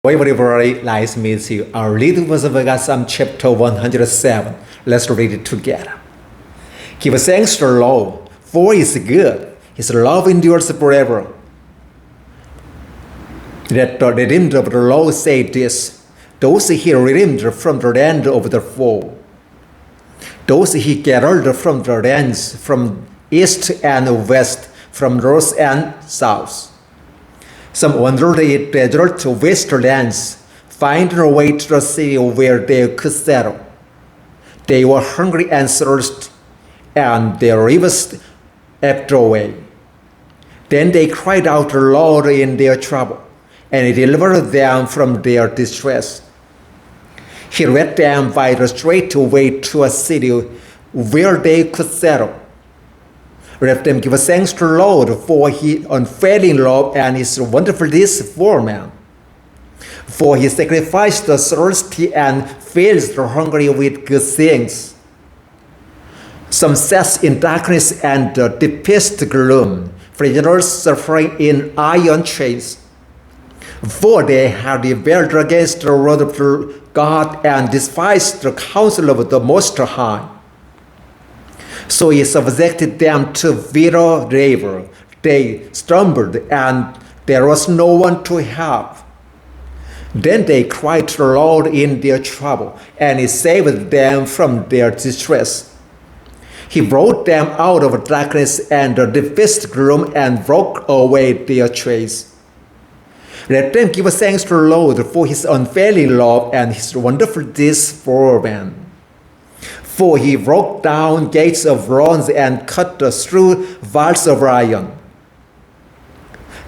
Everybody, nice to meet you. Our reading was of Psalm chapter 107. Let's read it together. Give thanks to the Lord, for He is good. His love endures forever. Let the redeemed of the Lord say this: those He redeemed from the land of the foe, those He gathered from the lands, from east and west, from north and south. Some wandered in desert wastelands, finding a way to the city where they could settle. They were hungry and thirsty, and their rivers ebbed away. Then they cried out to the Lord in their trouble, and He delivered them from their distress. He led them by the straight way to a city where they could settle. Let them give thanks to the Lord for His unfailing love and His wonderful deeds for man. For He sacrificed the thirsty and fills the hungry with good things. Some sat in darkness and the deepest gloom, prisoners suffering in iron chains. For they had rebelled against the word of God and despised the counsel of the Most High. So He subjected them to bitter labor. They stumbled, and there was no one to help. Then they cried to the Lord in their trouble, and He saved them from their distress. He brought them out of darkness and the deepest gloom and broke away their chains. Let them give thanks to the Lord for His unfailing love and His wonderful deeds for man. For He broke down gates of bronze and cut through bars of iron.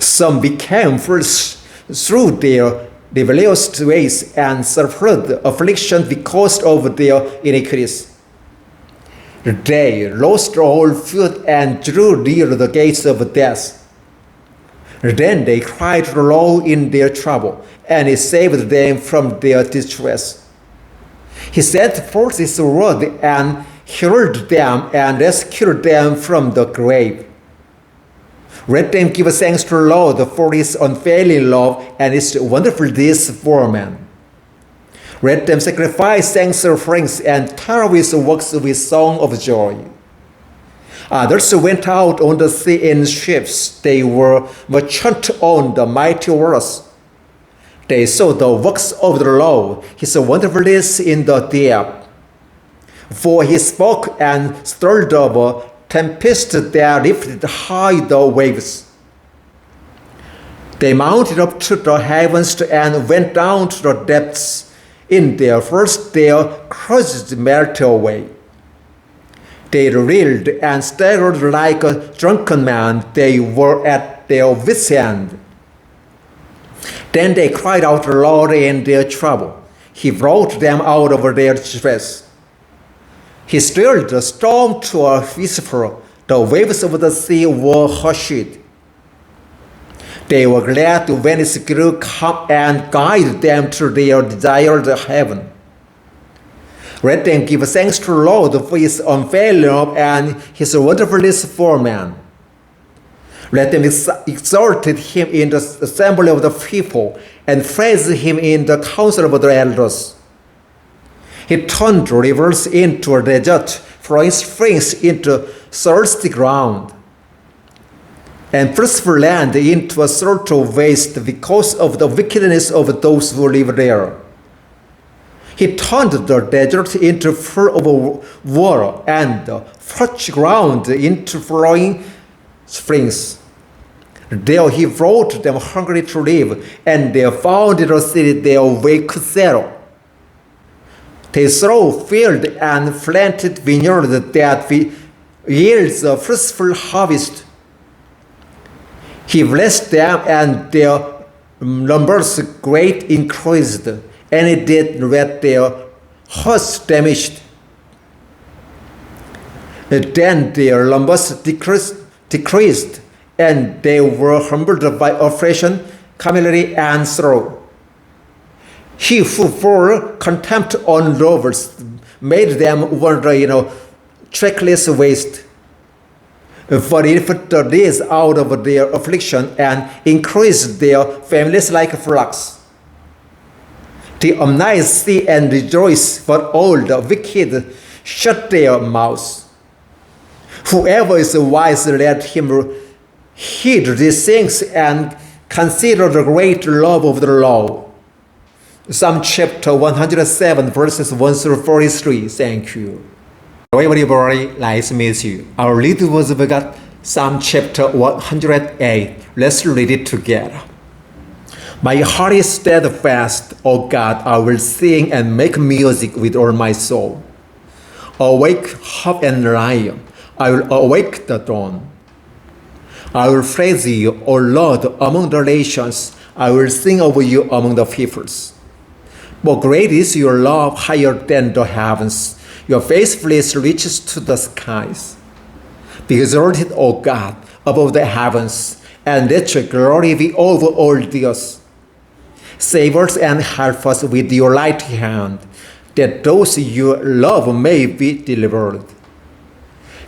Some became fools through their rebellious ways and suffered affliction because of their iniquities. They lost all food and drew near the gates of death. Then they cried to the Lord in their trouble, and He saved them from their distress. He sent forth His word and healed them and rescued them from the grave. Let them give thanks to the Lord for His unfailing love and His wonderful deeds for man. Let them sacrifice thanks offerings and tell His works with song of joy. Others went out on the sea in ships. They were merchants on the mighty waters. They saw the works of the Lord, His wonderful deeds in the deep. For He spoke and stirred up a tempest that lifted high the waves. They mounted up to the heavens and went down to the depths. In their first their crosses melted away. They reeled and staggered like a drunken man. They were at their wits' end. Then they cried out to the Lord in their trouble. He brought them out of their distress. He stilled the storm to a whisper. The waves of the sea were hushed. They were glad when His grew calm and guided them to their desired heaven. Let them give thanks to the Lord for His unfailing love and His wonderful deeds for man. Let them exalt Him in the assembly of the people and praise Him in the council of the elders. He turned rivers into a desert, flowing springs into thirsty ground, and fruitful land into a sort of waste because of the wickedness of those who live there. He turned the desert into full of water and the parched ground into flowing springs. There He brought them hungry to live, and they found a city their way could settle. They sow field and planted vineyard that yields a fruitful harvest. He blessed them, and their numbers great increased, and He did let their hosts damaged. Then their numbers decreased, and they were humbled by oppression, calamity, and sorrow. He who poured contempt on lovers made them wander trackless waste. For He put the days out of their affliction and increased their families like flocks. The omniscient see and rejoice, but all the wicked shut their mouths. Whoever is wise, let him heed these things and consider the great love of the Lord. Psalm chapter 107, verses 1 through 43. Thank you. Hello everybody, nice to meet you. Our reading was about Psalm chapter 108. Let's read it together. My heart is steadfast, O God, I will sing and make music with all my soul. Awake, harp and lyre, I will awake the dawn. I will praise you, O Lord, among the nations. I will sing over you among the peoples. For great is your love, higher than the heavens. Your faithfulness reaches to the skies. Be exalted, O God, above the heavens, and let your glory be over all the earth. Save us and help us with your right hand, that those you love may be delivered.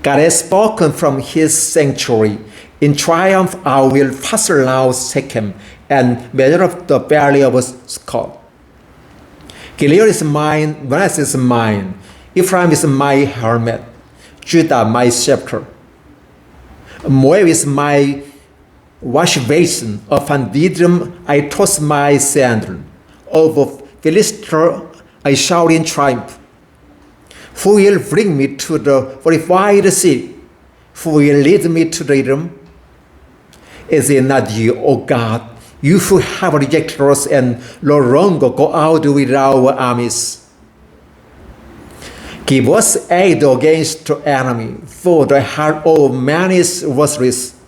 God has spoken from his sanctuary. In triumph I will pass around Shechem and measure up the valley of Succoth. Gilead is mine, Manasseh is mine, Ephraim is my helmet, Judah my scepter. Moab is my wash basin, upon Edom I toss my sandal, over Philistia I shout in triumph. Who will bring me to the fortified city? Who will lead me to the Edom? Is it not you, O God, you who have rejected us and no longer go out with our armies? Give us aid against the enemy, for the heart of man is worthless.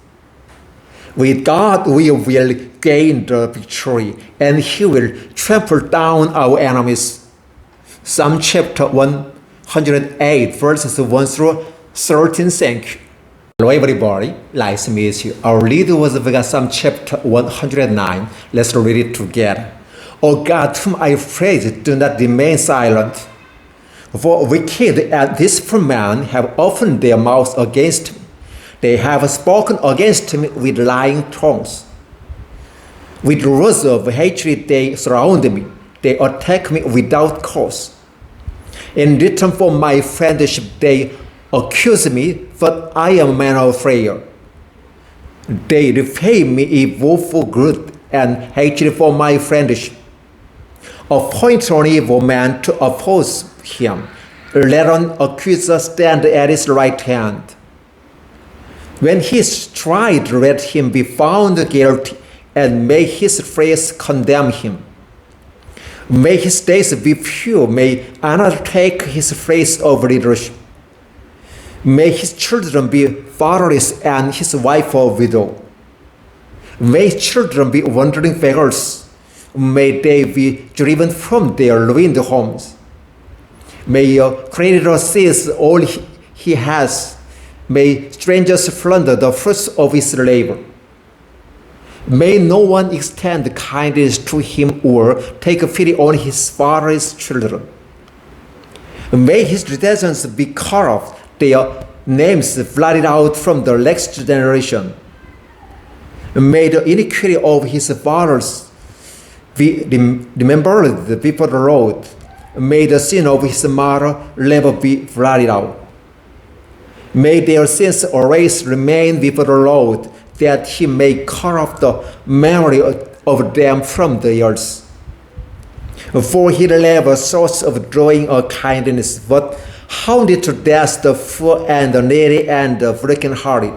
With God we will gain the victory, and he will trample down our enemies. Psalm chapter 108, verses 1 through 13. Thank you. Hello everybody, nice to meet you. Our reading was Psalm chapter 109. Let's read it together. O God, whom I praise, do not remain silent. For wicked and deceitful men have opened their mouths against me. They have spoken against me with lying tongues. With words of hatred they surround me. They attack me without cause. In return for my friendship they accuse me, but I am a man of prayer. They repay me evil for good and hatred for my friendship. Appoint an evil man to oppose him. Let an accuser stand at his right hand. When he is tried, let him be found guilty, and may his phrase condemn him. May his days be few, may another take his place of leadership. May his children be fatherless and his wife a widow. May his children be wandering beggars. May they be driven from their ruined homes. May a creditor seize all he has. May strangers plunder the fruits of his labor. May no one extend kindness to him or take pity on his father's children. May his descendants be cut off, their names blotted out from the next generation. May the iniquity of his fathers be remembered before the Lord. May the sin of his mother never be blotted out. May their sins always remain before the Lord, that he may cut off the memory of them from the earth. For he never source of drawing or kindness, but hounded to death the poor and the needy and the broken-hearted.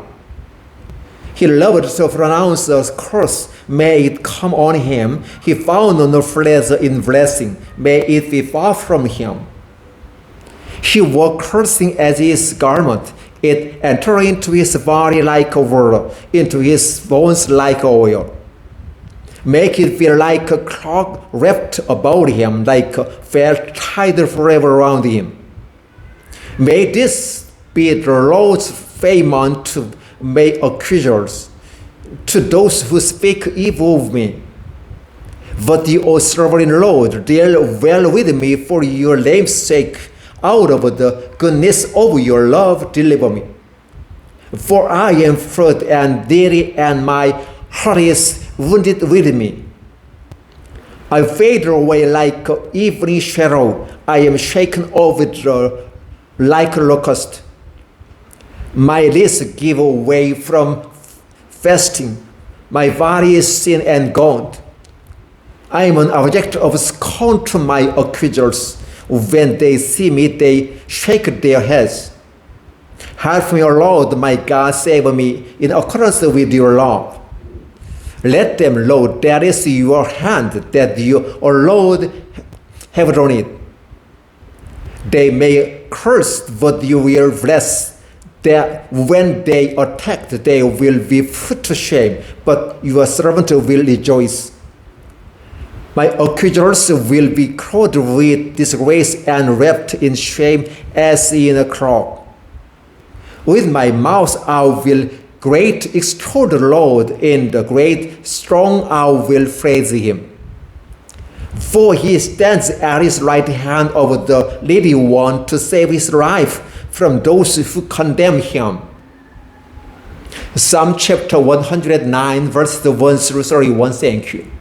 He loved to pronounce a curse. May it come on him. He found no pleasure in blessing. May it be far from him. He wore cursing as his garment. It entered into his body like a water, into his bones like oil. Make it feel like a cloak wrapped about him, like a felt tied forever around him. May this be the Lord's payment to my accusers, to those who speak evil of me. But you, O sovereign Lord, deal well with me for your name's sake. Out of the goodness of your love, deliver me. For I am fraud and weary, and my heart is wounded within me. I fade away like an evening shadow. I am shaken over like a locust. My lips give way from fasting. My body is sin and gaunt. I am an object of scorn to my accusers. When they see me, they shake their heads. Help me, O Lord, my God, save me in accordance with your love. Let them know that is your hand, that you, O Lord, have done it. They may curse, but you will bless. That when they attack, they will be put to shame, but your servant will rejoice. My accusers will be clothed with disgrace and wrapped in shame as in a cloak. With my mouth I will great extol the Lord, in the great strong I will praise him. For he stands at his right hand of the Mighty One to save his life from those who condemn him. Psalm chapter 109 verses 1 through 31. Thank you.